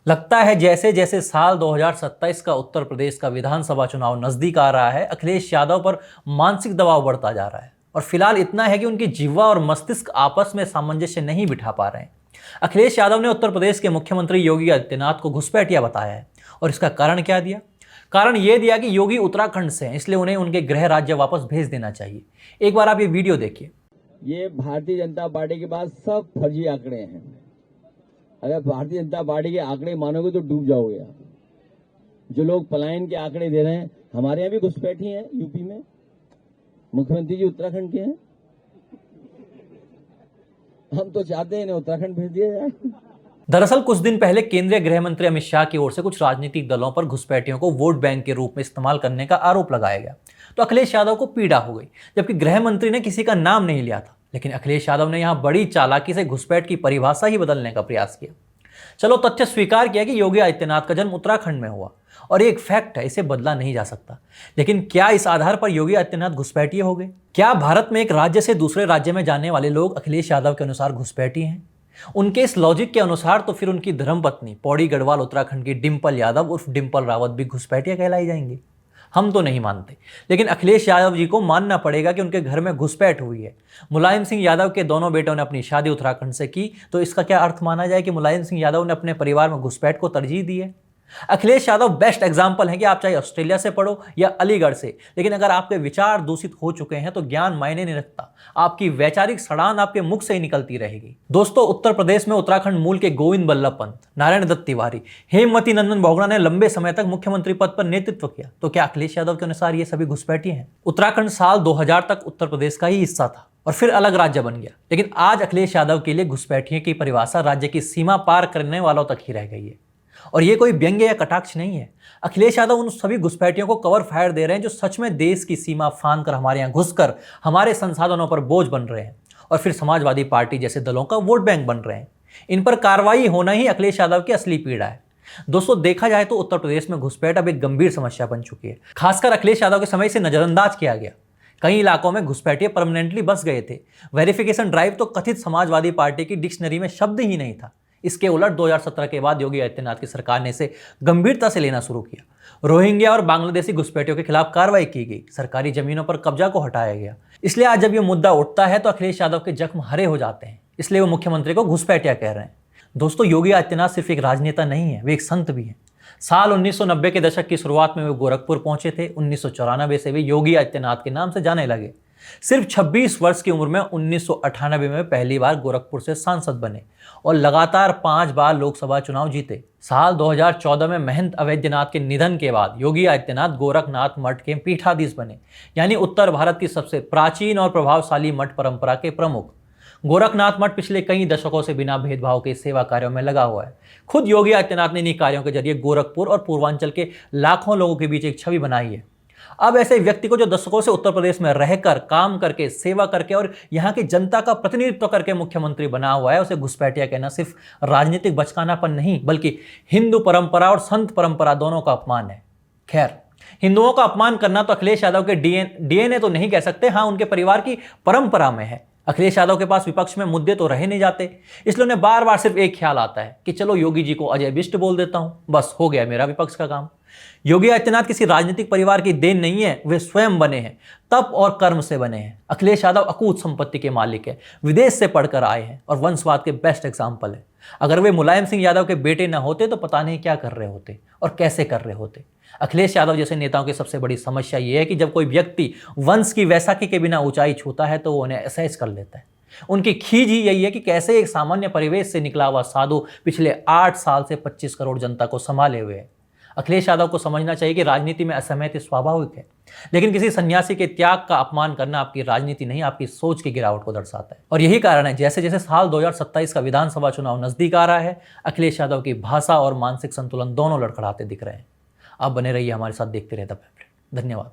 लगता है जैसे जैसे साल 2027 का उत्तर प्रदेश का विधानसभा चुनाव नजदीक आ रहा है, अखिलेश यादव पर मानसिक दबाव बढ़ता जा रहा है। और फिलहाल इतना है कि उनकी जिह्वा और मस्तिष्क आपस में सामंजस्य नहीं बिठा पा रहे हैं। अखिलेश यादव ने उत्तर प्रदेश के मुख्यमंत्री योगी आदित्यनाथ को घुसपैठिया बताया है। और इसका कारण क्या दिया? कारण यह दिया कि योगी उत्तराखंड से हैं, इसलिए उन्हें उनके गृह राज्य वापस भेज देना चाहिए। एक बार आप ये वीडियो देखिए। ये भारतीय जनता पार्टी के पास सब फर्जी आंकड़े हैं। अगर भारतीय जनता पार्टी के आंकड़े मानोगे तो डूब जाओगे आप। जो लोग पलायन के आंकड़े दे रहे हैं, हमारे यहाँ भी घुसपैठी हैं यूपी में, मुख्यमंत्री जी उत्तराखंड के हैं। हम तो चाहते हैं इन्हें उत्तराखंड भेज दिया जाए। दरअसल कुछ दिन पहले केंद्रीय गृह मंत्री अमित शाह की ओर से कुछ राजनीतिक दलों पर घुसपैठियों को वोट बैंक के रूप में इस्तेमाल करने का आरोप लगाया गया, तो अखिलेश यादव को पीड़ा हो गई, जबकि गृह मंत्री ने किसी का नाम नहीं लिया था। लेकिन अखिलेश यादव ने यहां बड़ी चालाकी से घुसपैठ की परिभाषा ही बदलने का प्रयास किया। चलो, तथ्य स्वीकार किया कि योगी आदित्यनाथ का जन्म उत्तराखंड में हुआ और ये एक फैक्ट है, इसे बदला नहीं जा सकता। लेकिन क्या इस आधार पर योगी आदित्यनाथ घुसपैठिए हो गए? क्या भारत में एक राज्य से दूसरे राज्य में जाने वाले लोग अखिलेश यादव के अनुसार घुसपैठी हैं? उनके इस लॉजिक के अनुसार तो फिर उनकी धर्मपत्नी पौड़ी गढ़वाल उत्तराखंड की डिंपल यादव उर्फ डिंपल रावत भी घुसपैठिया कहलाई जाएंगी। हम तो नहीं मानते, लेकिन अखिलेश यादव जी को मानना पड़ेगा कि उनके घर में घुसपैठ हुई है। मुलायम सिंह यादव के दोनों बेटों ने अपनी शादी उत्तराखंड से की, तो इसका क्या अर्थ माना जाए कि मुलायम सिंह यादव ने अपने परिवार में घुसपैठ को तरजीह दी है? अखिलेश यादव बेस्ट एग्जाम्पल है कि आप चाहे ऑस्ट्रेलिया से पढ़ो या अलीगढ़ से, लेकिन अगर आपके विचार दूषित हो चुके हैं तो ज्ञान मायने नहीं रखता। आपकी वैचारिक सड़ान आपके मुख से ही निकलती रहेगी। दोस्तों, उत्तर प्रदेश में उत्तराखंड मूल के गोविंद बल्लभ पंत, नारायण दत्त तिवारी, हेमवती नंदन बोगरा ने लंबे समय तक मुख्यमंत्री पद पर नेतृत्व किया, तो क्या अखिलेश यादव के अनुसार ये सभी घुसपैठी हैं? उत्तराखंड साल 2000 तक उत्तर प्रदेश का ही हिस्सा था और फिर अलग राज्य बन गया, लेकिन आज अखिलेश यादव के लिए घुसपैठियों की परिभाषा राज्य की सीमा पार करने वालों तक ही रह गई है। और ये कोई व्यंग्य या कटाक्ष नहीं है। अखिलेश यादव उन सभी घुसपैठियों को कवर फायर दे रहे हैं जो सच में देश की सीमा फांद कर हमारे यहाँ घुसकर हमारे संसाधनों पर बोझ बन रहे हैं और फिर समाजवादी पार्टी जैसे दलों का वोट बैंक बन रहे हैं। इन पर कार्रवाई होना ही अखिलेश यादव की असली पीड़ा है। दोस्तों, देखा जाए तो उत्तर प्रदेश में घुसपैठ अब एक गंभीर समस्या बन चुकी है। खासकर अखिलेश यादव के समय से नजरअंदाज किया गया। कई इलाकों में घुसपैठिए परमानेंटली बस गए थे। वेरिफिकेशन ड्राइव तो कथित समाजवादी पार्टी की डिक्शनरी में शब्द ही नहीं था। इसके उलट 2017 के बाद योगी आदित्यनाथ की सरकार ने इसे गंभीरता से लेना शुरू किया। रोहिंग्या और बांग्लादेशी घुसपैठियों के खिलाफ कार्रवाई की गई, सरकारी जमीनों पर कब्जा को हटाया गया। इसलिए आज जब ये मुद्दा उठता है तो अखिलेश यादव के जख्म हरे हो जाते हैं, इसलिए वो मुख्यमंत्री को घुसपैठिया कह रहे हैं। दोस्तों, योगी आदित्यनाथ सिर्फ एक राजनेता नहीं है, वे एक संत भी हैं। साल 1990 के दशक की शुरुआत में वे गोरखपुर पहुंचे थे। 1994 से वे योगी आदित्यनाथ के नाम से जाने लगे। सिर्फ 26 वर्ष की उम्र में 1998 में पहली बार गोरखपुर से सांसद बने और लगातार 5 बार लोकसभा चुनाव जीते। साल 2014 में महंत अवैधनाथ के निधन के बाद योगी आदित्यनाथ गोरखनाथ मठ के पीठाधीश बने, यानी उत्तर भारत की सबसे प्राचीन और प्रभावशाली मठ परंपरा के प्रमुख। गोरखनाथ मठ पिछले कई दशकों से बिना भेदभाव के सेवा कार्यों में लगा हुआ है। खुद योगी आदित्यनाथ ने इन कार्यों के जरिए गोरखपुर और पूर्वांचल के लाखों लोगों के बीच एक छवि बनाई है। अब ऐसे व्यक्ति को जो दशकों से उत्तर प्रदेश में रहकर, काम करके, सेवा करके और यहाँ की जनता का प्रतिनिधित्व करके मुख्यमंत्री बना हुआ है, उसे घुसपैठिया कहना सिर्फ राजनीतिक बचकानापन नहीं, बल्कि हिंदू परंपरा और संत परंपरा दोनों का अपमान है। खैर, हिंदुओं का अपमान करना तो अखिलेश यादव के डीएनए तो नहीं कह सकते, हाँ उनके परिवार की परंपरा में है। अखिलेश यादव के पास विपक्ष में मुद्दे तो रहे नहीं जाते, इसलिए उन्हें बार बार सिर्फ एक ख्याल आता है कि चलो योगी जी को अजय बिष्ट बोल देता हूं, बस हो गया मेरा विपक्ष का काम। योगी आदित्यनाथ किसी राजनीतिक परिवार की देन नहीं है, वे स्वयं बने हैं, तप और कर्म से बने हैं। अखिलेश यादव अकूत संपत्ति के मालिक है, विदेश से पढ़कर आए हैं और वंशवाद के बेस्ट एग्जाम्पल है। अगर वे मुलायम सिंह यादव के बेटे न होते तो पता नहीं क्या कर रहे होते और कैसे कर रहे होते। अखिलेश यादव जैसे नेताओं की सबसे बड़ी समस्या यह है कि जब कोई व्यक्ति वंश की वैसाखी के बिना ऊंचाई छूता है तो वो उन्हें असहज कर लेता है। उनकी खींच ही यही है कि कैसे एक सामान्य परिवेश से निकला हुआ साधु पिछले 8 साल से 25 करोड़ जनता को संभाले हुए है। अखिलेश यादव को समझना चाहिए कि राजनीति में असहमति स्वाभाविक है, लेकिन किसी सन्यासी के त्याग का अपमान करना आपकी राजनीति नहीं, आपकी सोच की गिरावट को दर्शाता है। और यही कारण है जैसे जैसे साल 2027 का विधानसभा चुनाव नजदीक आ रहा है, अखिलेश यादव की भाषा और मानसिक संतुलन दोनों लड़खड़ाते दिख रहे हैं। आप बने रहिए हमारे साथ, देखते रहिए द पेपलेट। धन्यवाद।